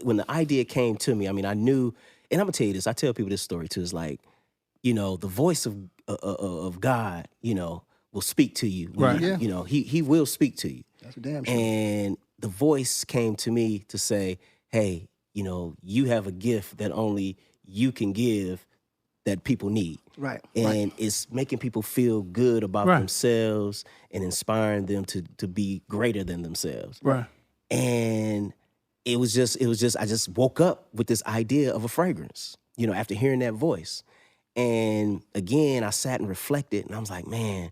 When the idea came to me, I mean, I knew, and I'm gonna tell you this. I tell people this story too. It's like, the voice of God, will speak to you. Right. Yeah. He will speak to you. That's a damn sure. And the voice came to me to say, hey, you have a gift that only you can give that people need. Right. And it's making people feel good about themselves and inspiring them to be greater than themselves. Right. And it was just, I just woke up with this idea of a fragrance, after hearing that voice. And again, I sat and reflected, and I was like, man,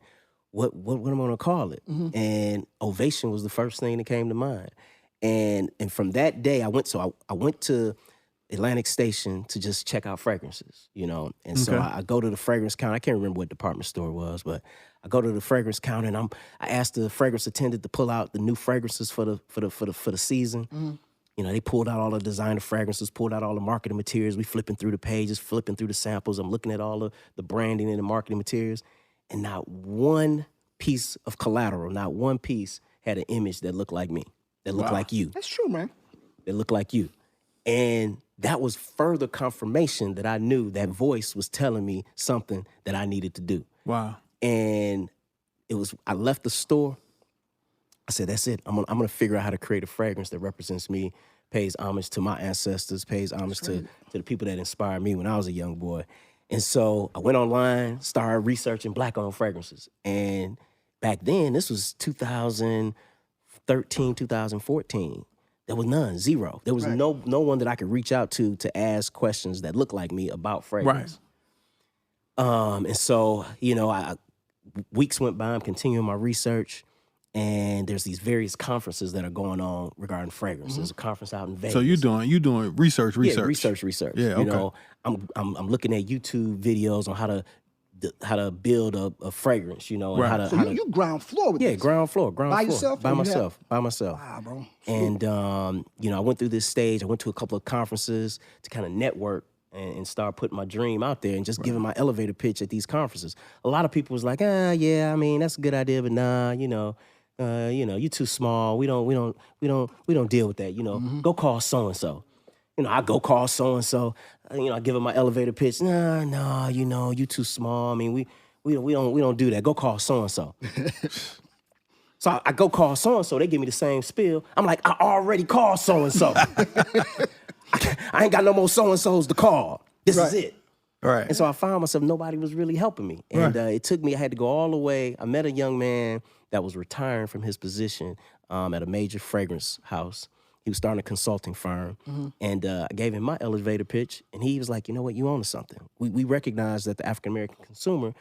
what am I gonna call it? Mm-hmm. And Ovation was the first thing that came to mind. And from that day, I went to Atlantic Station to just check out fragrances, And so I go to the fragrance counter. I can't remember what department store it was, but I go to the fragrance counter, and I asked the fragrance attendant to pull out the new fragrances for the season. Mm-hmm. They pulled out all the designer fragrances, pulled out all the marketing materials. We flipping through the pages, flipping through the samples. I'm looking at all the branding and the marketing materials, and not one piece of collateral, not one piece had an image that looked like me, that looked like you. That's true, man. That looked like you. And that was further confirmation that I knew that voice was telling me something that I needed to do. Wow. And I left the store. I said, that's it. I'm gonna figure out how to create a fragrance that represents me, pays homage to my ancestors, pays homage to the people that inspired me when I was a young boy. And so I went online, started researching Black-owned fragrances. And back then, this was 2013, 2014. There was none, zero. There was no one that I could reach out to ask questions that looked like me about fragrance. Right. And so, weeks went by, I'm continuing my research, and there's these various conferences that are going on regarding fragrance. There's a conference out in Vegas. So you doing research. Yeah, research. Yeah, okay. I'm looking at YouTube videos on how to build a fragrance, and how to. So you ground floor with this? Yeah, ground floor. By yourself? By myself. Wow, bro. And I went through this stage. I went to a couple of conferences to kind of network and start putting my dream out there and just giving my elevator pitch at these conferences. A lot of people was like, yeah, I mean, that's a good idea, but nah, you too small. We don't deal with that. Go call so and so. I go call so and so. I give them my elevator pitch. Nah, you too small. I mean, we don't do that. Go call so and so. So I go call so and so. They give me the same spiel. I'm like, I already called so and so. I ain't got no more so and so's to call. This is it. Right. And so I found myself, nobody was really helping me. And it took me, I had to go all the way. I met a young man that was retiring from his position at a major fragrance house. He was starting a consulting firm. And I gave him my elevator pitch, and he was like, you know what, you own to something. We recognize that the African-American consumer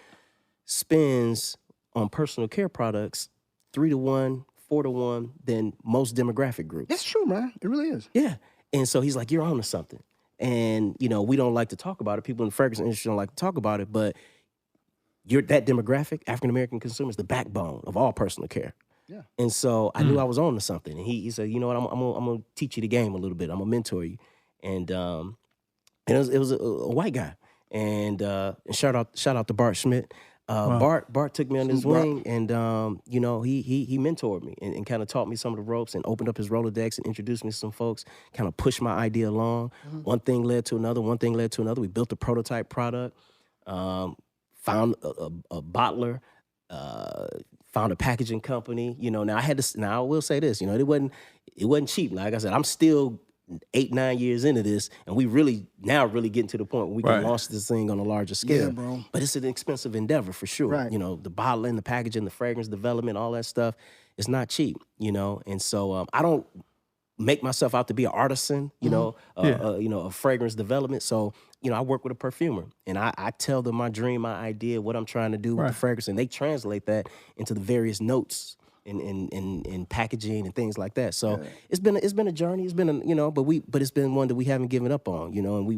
spends on personal care products 3-to-1, 4-to-1 than most demographic groups. That's true, man. It really is. Yeah. And so he's like, you're on to something. And, we don't like to talk about it. People in the fragrance industry don't like to talk about it, but that demographic, African-American consumer, is the backbone of all personal care. Yeah. And so I knew I was on to something. And he said, you know what, I'm gonna teach you the game a little bit. I'm gonna mentor you. And it was a white guy. And shout out to Bart Schmidt. Bart took me on his wing, and he mentored me and kind of taught me some of the ropes and opened up his Rolodex and introduced me to some folks, kind of pushed my idea along. One thing led to another, We built a prototype product, found a bottler, found a packaging company. Now I will say this, it wasn't cheap. Like I said, I'm still 8-9 years into this, and we really getting to the point where we can launch this thing on a larger scale. Yeah, bro. But it's an expensive endeavor for sure. Right. The bottling, the packaging, the fragrance development, all that stuff, it's not cheap. And so I don't make myself out to be an artisan, of fragrance development. So, I work with a perfumer, and I tell them my dream, my idea, what I'm trying to do with the fragrance, and they translate that into the various notes in packaging and things like that. So it's been a journey. It's been but it's been one that we haven't given up on, and we